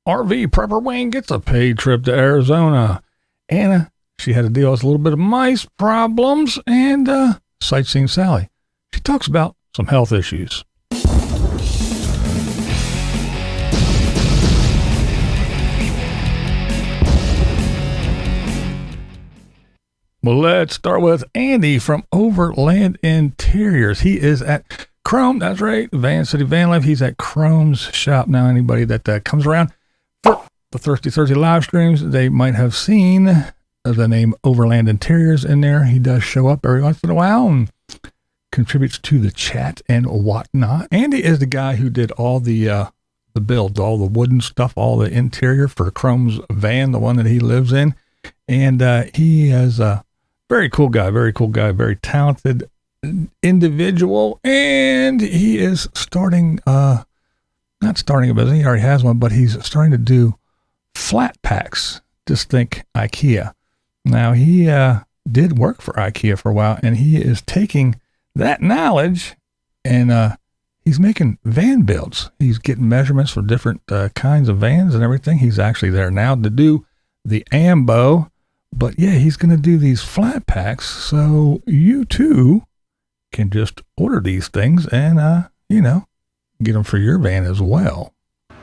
RV prepper Wayne gets a paid trip to Arizona. Anna, she had to deal with a little bit of mice problems. And Sightseeing Sally, she talks about some health issues. Well, let's start with Andy from Overland Interiors. He is at Chrome. That's right. Vancity Vanlife. He's at Chrome's shop now. Anybody that comes around for the Thirsty Thursday live streams, they might have seen the name Overland Interiors in there. He does show up every once in a while and contributes to the chat and whatnot. Andy is the guy who did all the builds, all the wooden stuff, all the interior for Chrome's van, the one that he lives in. And he is a very cool guy, very talented individual. And he is not starting a business. He already has one, but he's starting to do flat packs. Just think IKEA. Now, he did work for IKEA for a while, and he is taking that knowledge and he's making van builds. He's getting measurements for different kinds of vans and everything. He's actually there now to do the AMBO. But yeah, he's going to do these flat packs, so you too can just order these things and, get them for your van as well.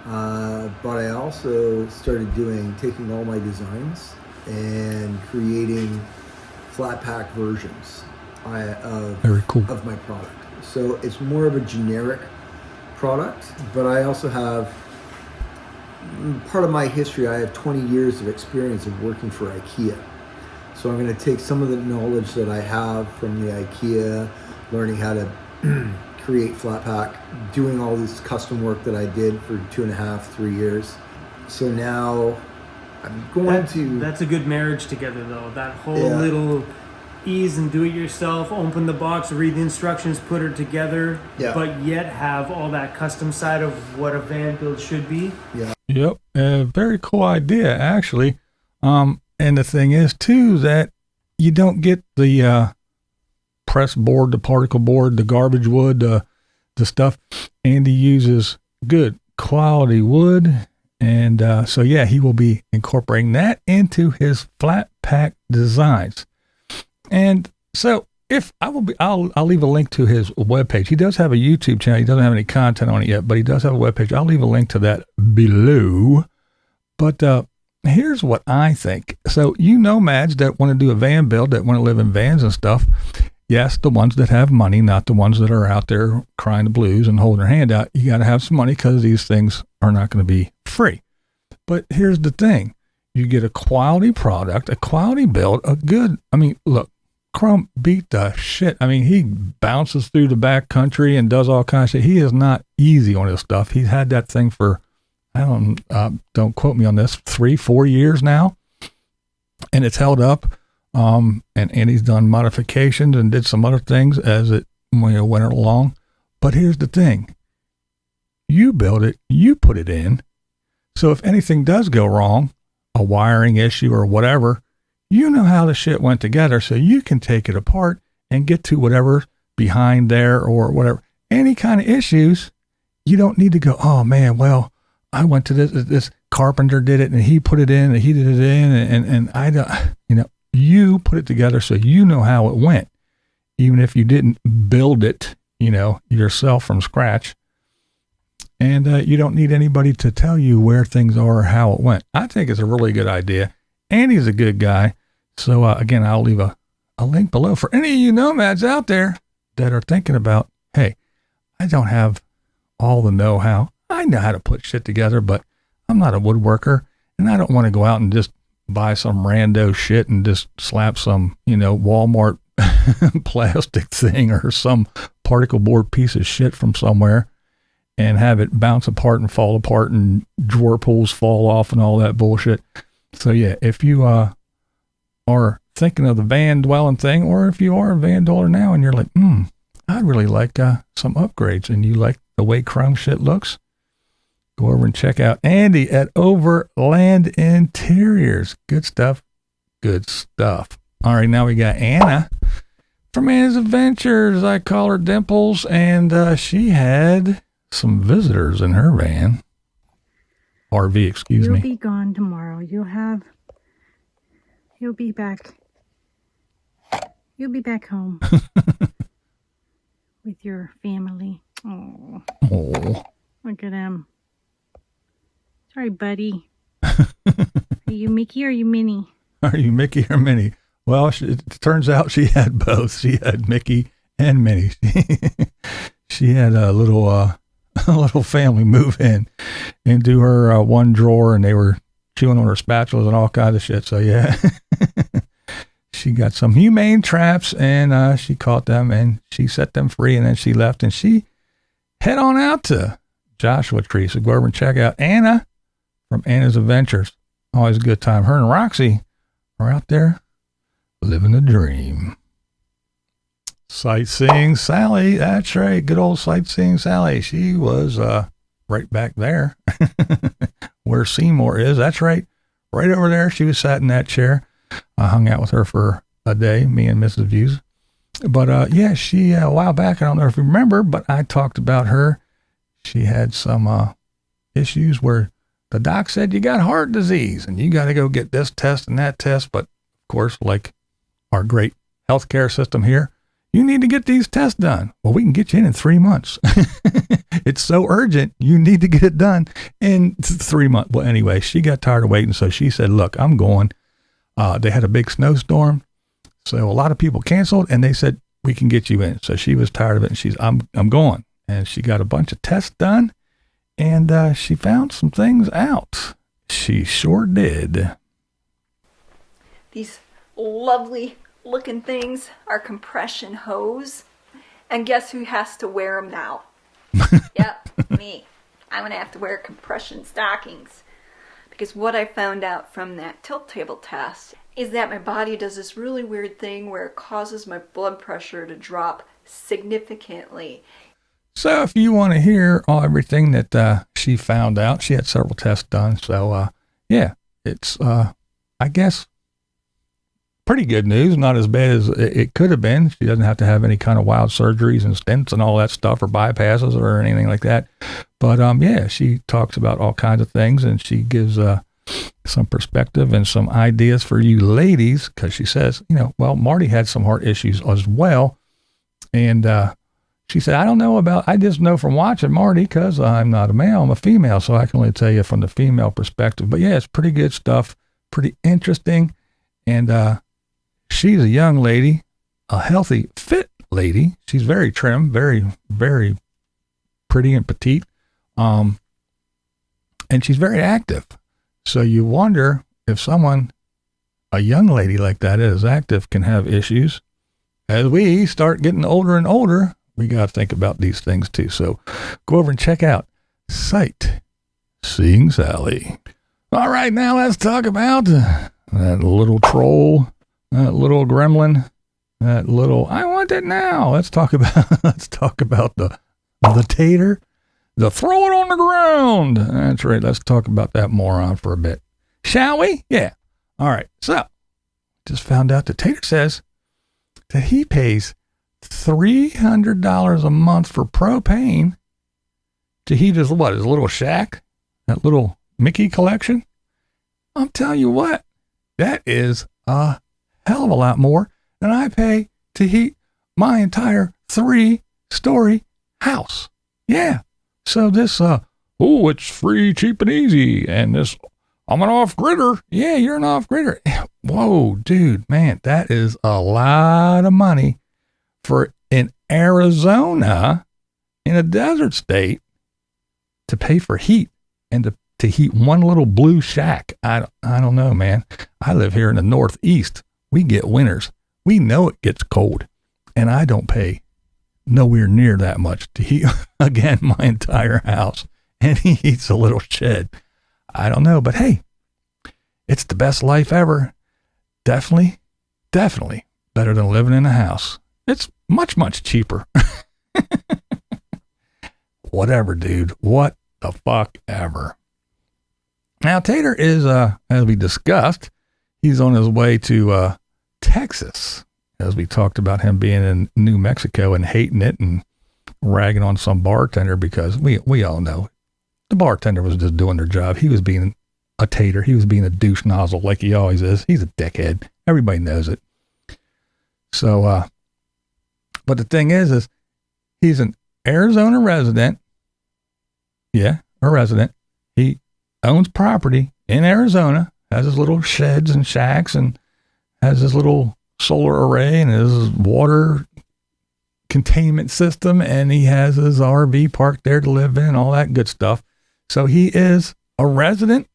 But I also started taking all my designs and creating flat pack versions Very cool. of my product. So it's more of a generic product, but I also have part of my history. I have 20 years of experience of working for IKEA. So I'm going to take some of the knowledge that I have from the IKEA, learning how to create flat pack, doing all this custom work that I did for 2.5, 3 years. So now I'm going to... That's a good marriage together, though. That whole little ease and do it yourself, open the box, read the instructions, put it together, but yet have all that custom side of what a van build should be. Yeah. Yep. Very cool idea, actually. And the thing is, too, that you don't get the press board, the particle board, the garbage wood, the stuff. Andy uses good quality wood. And so, yeah, he will be incorporating that into his flat pack designs. And so I'll leave a link to his webpage. He does have a YouTube channel. He doesn't have any content on it yet, but he does have a webpage. I'll leave a link to that below. But here's what I think. So nomads that want to do a van build, that want to live in vans and stuff, yes, the ones that have money, not the ones that are out there crying the blues and holding their hand out. You got to have some money because these things are not going to be free. But here's the thing. You get a quality product, a quality build, look, Chrome beat the shit. He bounces through the back country and does all kinds of shit. He is not easy on his stuff. He's had that thing for, don't quote me on this, 3-4 years now. And it's held up. And he's done modifications and did some other things as it went along. But here's the thing. You build it, you put it in. So if anything does go wrong, a wiring issue or whatever, you know how the shit went together, so you can take it apart and get to whatever behind there or whatever. Any kind of issues, you don't need to go, oh man, well, I went to this carpenter did it and he put it in and he did it in and I don't, you put it together so you know how it went, even if you didn't build it, yourself from scratch. And you don't need anybody to tell you where things are or how it went. I think it's a really good idea. And he's a good guy. So, again, I'll leave a link below for any of you nomads out there that are thinking about, hey, I don't have all the know-how. I know how to put shit together, but I'm not a woodworker, and I don't want to go out and just buy some rando shit and just slap some, Walmart plastic thing or some particle board piece of shit from somewhere and have it bounce apart and fall apart and drawer pulls fall off and all that bullshit. So yeah, if you are thinking of the van dwelling thing, or if you are a van dweller now and you're like, I'd really like some upgrades and you like the way Chrome shit looks, go over and check out Andy at Overland Interiors. Good stuff. Good stuff. All right, now we got Anna from Anna's Adventures. I call her Dimples, and she had some visitors in her van. RV, excuse You'll me. be gone tomorrow. You'll be back. You'll be back home with your family. Oh, look at him. Sorry, buddy. Are you Mickey or are you Minnie? Are you Mickey or Minnie? Well, it turns out she had both. She had Mickey and Minnie. She had a little family move in into her one drawer, and they were chewing on her spatulas and all kinds of shit. So yeah, she got some humane traps, and she caught them, and she set them free, and then she left, and she head on out to Joshua Tree. So go over and check out Anna from Anna's Adventures. Always a good time. Her and Roxy are out there living the dream. Sightseeing Sally. That's right. Good old Sightseeing Sally. She was right back there where Seymour is. That's right. Right over there. She was sat in that chair. I hung out with her for a day, me and Mrs. Views. But yeah, she, a while back, I don't know if you remember, but I talked about her. She had some issues where the doc said you got heart disease and you got to go get this test and that test. But of course, like our great healthcare system here, you need to get these tests done. Well, we can get you in 3 months. It's so urgent. You need to get it done in 3 months. Well, anyway, she got tired of waiting. So she said, look, I'm going. They had a big snowstorm. So a lot of people canceled and they said, we can get you in. So she was tired of it and I'm going. And she got a bunch of tests done and she found some things out. She sure did. These lovely looking things are compression hose. And guess who has to wear them now? Yep, me. I'm going to have to wear compression stockings. Because what I found out from that tilt table test is that my body does this really weird thing where it causes my blood pressure to drop significantly. So if you want to hear everything that she found out, she had several tests done. So yeah, it's, I guess, pretty good news. Not as bad as it could have been. She doesn't have to have any kind of wild surgeries and stents and all that stuff or bypasses or anything like that. But yeah, she talks about all kinds of things and she gives some perspective and some ideas for you ladies, because she says, well, Marty had some heart issues as well. And she said, I just know from watching Marty, because I'm not a male, I'm a female, so I can only tell you from the female perspective. But yeah, it's pretty good stuff, pretty interesting. And she's a young lady, a healthy, fit lady. She's very trim, very, very pretty and petite. And she's very active. So you wonder if a young lady like that is active, can have issues. As we start getting older and older, we got to think about these things too. So go over and check out Sightseeing Sally. All right, now let's talk about that little troll, that little gremlin, that little, I want it now. Let's talk about the Tater, the throw it on the ground. That's right. Let's talk about that moron for a bit. Shall we? Yeah. All right. So just found out that Tater says that he pays $300 a month for propane to heat his little shack, that little Mickey collection. I'm telling you what, that is a hell of a lot more than I pay to heat my entire 3-story house. Yeah. So this, it's free, cheap, and easy. And this, I'm an off-gridder. Yeah, you're an off-gridder. Whoa, dude, man, that is a lot of money for in Arizona, in a desert state, to pay for heat and to heat one little blue shack. I don't know, man. I live here in the Northeast. We get winters. We know it gets cold, and I don't pay nowhere near that much to heat, again, my entire house. And he heats a little shed. I don't know, but hey, it's the best life ever. Definitely better than living in a house. It's much, much cheaper. Whatever, dude. What the fuck ever. Now, Tater is, as we discussed, he's on his way to Texas, as we talked about him being in New Mexico and hating it and ragging on some bartender, because we all know The bartender was just doing their job. He was being a tater. He was being a douche nozzle like he always is. He's a dickhead. Everybody knows it. So, but the thing is he's an Arizona resident. Yeah, a resident. He owns property in Arizona, has his little sheds and shacks, and has his little solar array and his water containment system, and he has his RV park there to live in, all that good stuff. So he is a resident,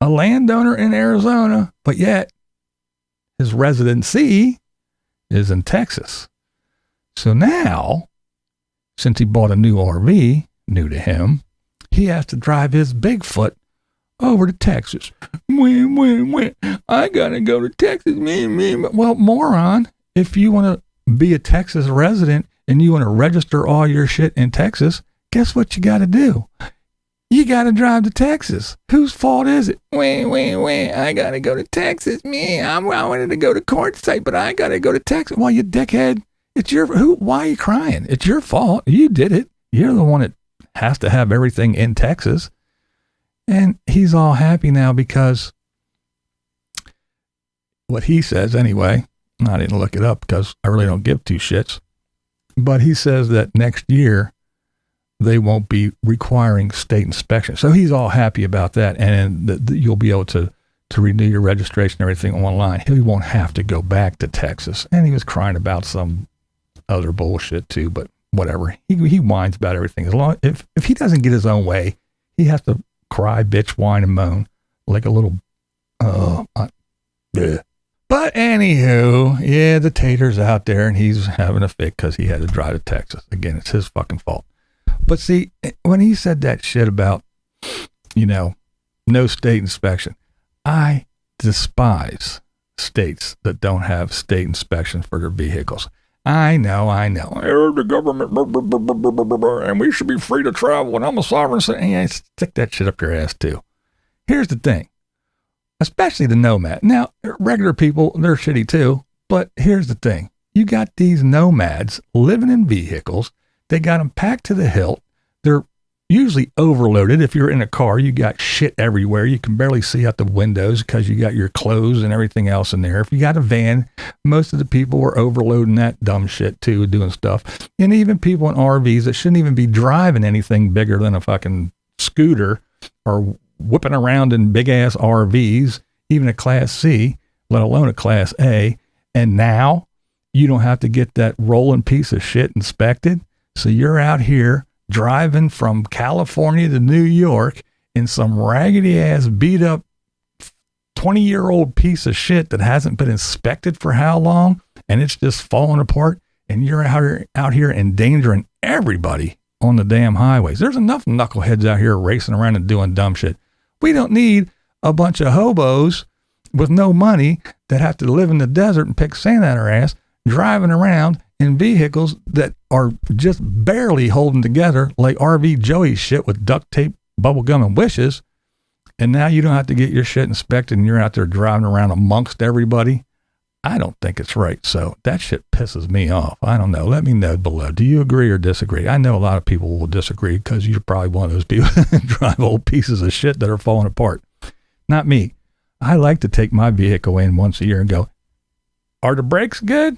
a landowner in Arizona, but yet his residency is in Texas. So now, since he bought a new RV, new to him, he has to drive his Bigfoot over to Texas. I gotta go to Texas. Well, moron, if you want to be a Texas resident and you want to register all your shit in Texas, guess what you got to do? You got to drive to Texas. Whose fault is it? I got to go to Texas. I wanted to go to quartzsite, but I got to go to Texas. Well, you dickhead. It's why are you crying? It's your fault. You did it. You're the one that has to have everything in Texas. And he's all happy now because what he says anyway, I didn't look it up because I really don't give two shits, but he says that next year they won't be requiring state inspection. So he's all happy about that. And you'll be able to renew your registration and everything online. He won't have to go back to Texas. And he was crying about some other bullshit too, but whatever. He whines about everything. As long if he doesn't get his own way, he has to cry, bitch, whine, and moan like a little. But anywho, yeah, the Tater's out there and he's having a fit because he had to drive to Texas. Again, it's his fucking fault. But see, when he said that shit about, no state inspection, I despise states that don't have state inspection for their vehicles. I know. The government, and we should be free to travel, and I'm a sovereign citizen. Yeah, stick that shit up your ass, too. Here's the thing, especially the nomad. Now, regular people, they're shitty, too, but here's the thing. You got these nomads living in vehicles. They got them packed to the hilt. They're usually overloaded. If you're in a car, you got shit everywhere. You can barely see out the windows because you got your clothes and everything else in there. If you got a van, most of the people were overloading that dumb shit too, doing stuff. And even people in RVs that shouldn't even be driving anything bigger than a fucking scooter or whipping around in big ass RVs, even a Class C, let alone a Class A. And now you don't have to get that rolling piece of shit inspected. So you're out here driving from California to New York in some raggedy ass beat up 20-year-old piece of shit that hasn't been inspected for how long, and it's just falling apart, and you're out here endangering everybody on the damn highways. There's enough knuckleheads out here racing around and doing dumb shit. We don't need a bunch of hobos with no money that have to live in the desert and pick sand out our ass, driving around in vehicles that are just barely holding together like RV Joey's shit with duct tape, bubble gum, and wishes. And now you don't have to get your shit inspected and you're out there driving around amongst everybody. I don't think it's right. So that shit pisses me off. I don't know. Let me know below. Do you agree or disagree? I know a lot of people will disagree because you're probably one of those people that drive old pieces of shit that are falling apart. Not me. I like to take my vehicle in once a year and go, are the brakes good?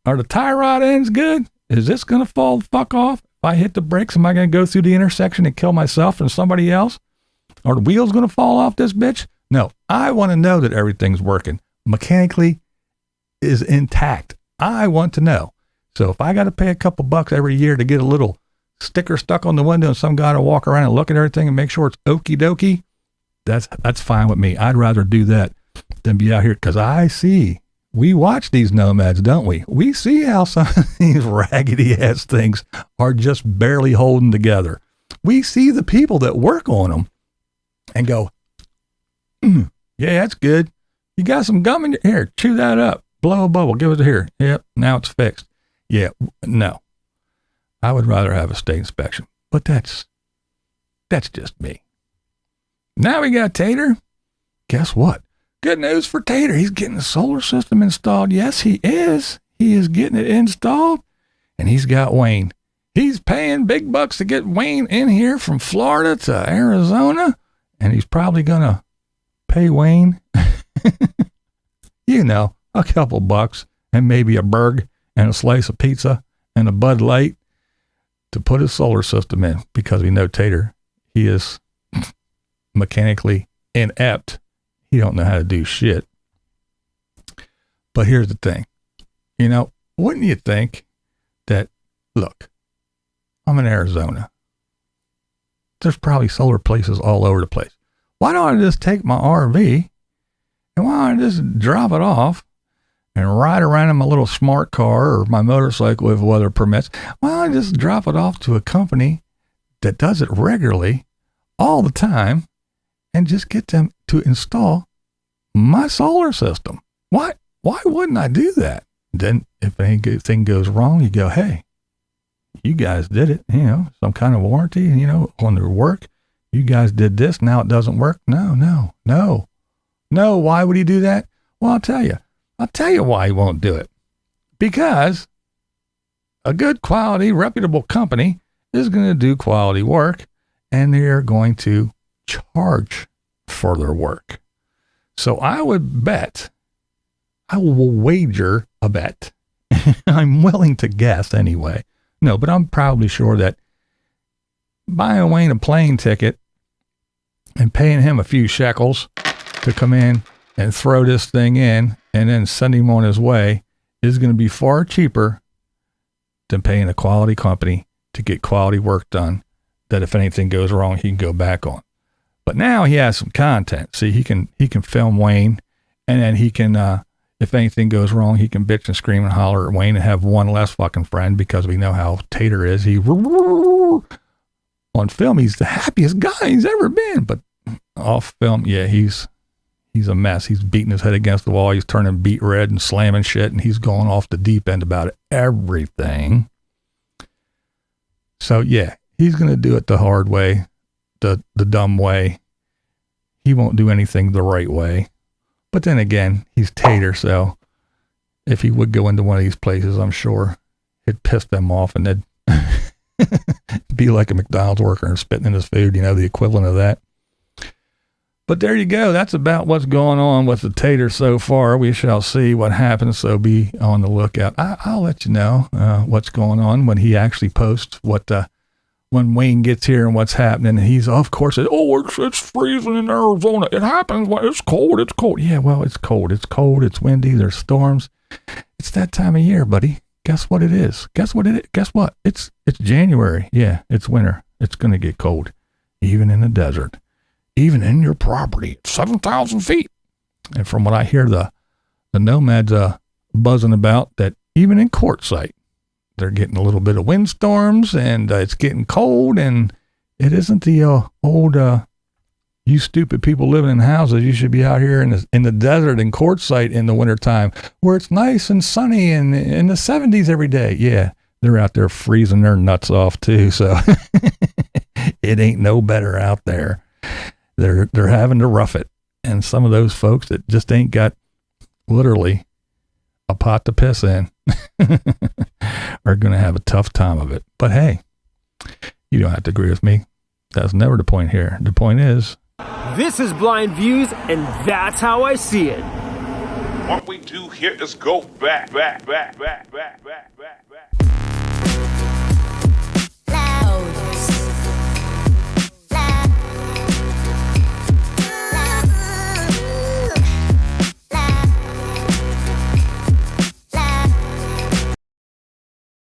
Are the tie rod ends good? Is this going to fall the fuck off? If I hit the brakes, am I going to go through the intersection and kill myself and somebody else? Are the wheels going to fall off this bitch? No, I want to know that everything's working. Mechanically is intact. I want to know. So if I got to pay a couple bucks every year to get a little sticker stuck on the window and some guy to walk around and look at everything and make sure it's okie dokie, that's fine with me. I'd rather do that than be out here because we watch these nomads, don't we? We see how some of these raggedy ass things are just barely holding together. We see the people that work on them and go, yeah, that's good. You got some gum in your here. Chew that up. Blow a bubble. Give it here. Yep. Now it's fixed. Yeah. No. I would rather have a state inspection, but that's just me. Now we got Tater. Guess what? Good news for Tater. He's getting the solar system installed. Yes, he is. He is getting it installed. And he's got Wayne. He's paying big bucks to get Wayne in here from Florida to Arizona, and he's probably going to pay Wayne, a couple bucks and maybe a burg and a slice of pizza and a Bud Light to put his solar system in, because we know Tater, he is mechanically inept. He don't know how to do shit. But here's the thing. Wouldn't you think that, look, I'm in Arizona. There's probably solar places all over the place. Why don't I just take my RV and why don't I just drop it off and ride around in my little smart car or my motorcycle if weather permits? Why don't I just drop it off to a company that does it regularly all the time and just get them to install my solar system? Why wouldn't I do that? Then if anything goes wrong, you go, hey, you guys did it, some kind of warranty, on their work. You guys did this. Now it doesn't work. No. Why would he do that? Well, I'll tell you why he won't do it. Because a good quality, reputable company is going to do quality work, and they're going to charge for their work. So I will wager a bet. I'm willing to guess anyway. No, but I'm probably sure that buying Wayne a plane ticket and paying him a few shekels to come in and throw this thing in and then send him on his way is going to be far cheaper than paying a quality company to get quality work done that if anything goes wrong, he can go back on. But now he has some content. See, he can film Wayne, and then he can, if anything goes wrong, he can bitch and scream and holler at Wayne and have one less fucking friend, because we know how Tater is. He, on film, he's the happiest guy he's ever been, but off film, yeah, he's a mess. He's beating his head against the wall. He's turning beet red and slamming shit, and he's going off the deep end about everything. So yeah, he's going to do it the hard way, the dumb way. He won't do anything the right way. But then again, he's Tater, so if he would go into one of these places, I'm sure it'd piss them off, and they'd be like a McDonald's worker and spitting in his food, the equivalent of that. But there you go. That's about what's going on with the Tater so far. We shall see what happens, so be on the lookout. I'll let you know what's going on when he actually posts when Wayne gets here and what's happening. And he's, of course, it's freezing in Arizona. It happens. It's cold. It's cold. Yeah, well, it's cold. It's cold. It's windy. There's storms. It's that time of year, buddy. Guess what it is? Guess what? It's January. Yeah, it's winter. It's going to get cold, even in the desert, even in your property, 7,000 feet. And from what I hear, the nomads buzzing about, that even in Quartzsite, they're getting a little bit of windstorms, and it's getting cold, and it isn't the old, you stupid people living in houses, you should be out here in the desert in Quartzsite in the wintertime where it's nice and sunny and in the 70s every day. Yeah, they're out there freezing their nuts off too, so it ain't no better out there. They're having to rough it, and some of those folks that just ain't got literally a pot to piss in are going to have a tough time of it. But hey, you don't have to agree with me. That's never the point here. The point is, this is BlindViews, and that's how I see it. What we do here is go back.